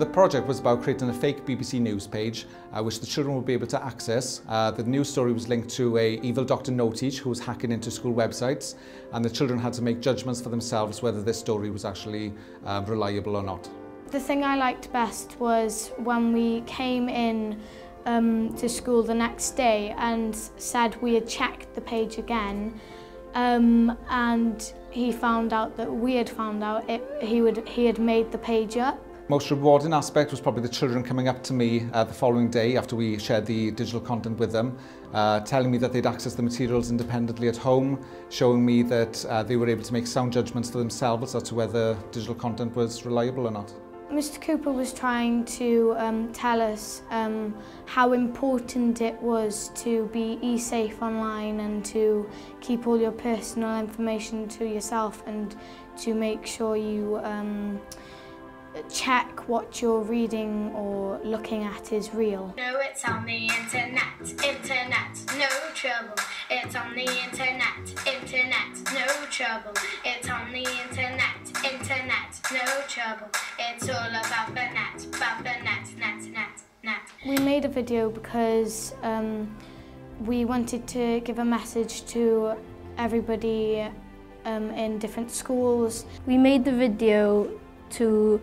The project was about creating a fake BBC News page which the children would be able to access. The news story was linked to an evil Dr. No-Teach who was hacking into school websites, and the children had to make judgments for themselves whether this story was actually reliable or not. The thing I liked best was when we came in to school the next day and said we had checked the page again, and he found out that we had found out he had made the page up. Most rewarding aspect was probably the children coming up to me the following day after we shared the digital content with them, telling me that they'd accessed the materials independently at home, showing me that they were able to make sound judgments for themselves as to whether digital content was reliable or not. Mr. Cooper was trying to tell us how important it was to be safe online and to keep all your personal information to yourself and to make sure you check what you're reading or looking at is real. No, it's on the internet, no trouble. It's on the internet, no trouble. It's on the internet, no trouble. It's all about the net. We made a video because we wanted to give a message to everybody in different schools. We made the video to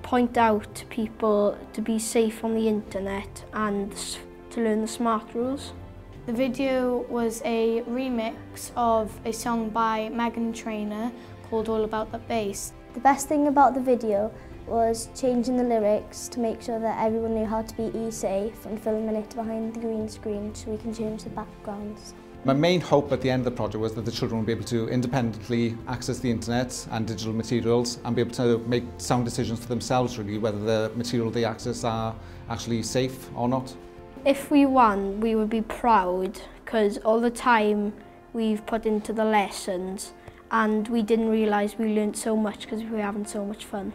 point out to people to be safe on the internet and to learn the smart rules. The video was a remix of a song by Meghan Trainor called All About the Bass. The best thing about the video was changing the lyrics to make sure that everyone knew how to be safe and filming it behind the green screen so we can change the backgrounds. My main hope at the end of the project was that the children would be able to independently access the internet and digital materials and be able to make sound decisions for themselves, really, whether the material they access are actually safe or not. If we won, we would be proud because all the time we've put into the lessons and we didn't realise we learnt so much because we were having so much fun.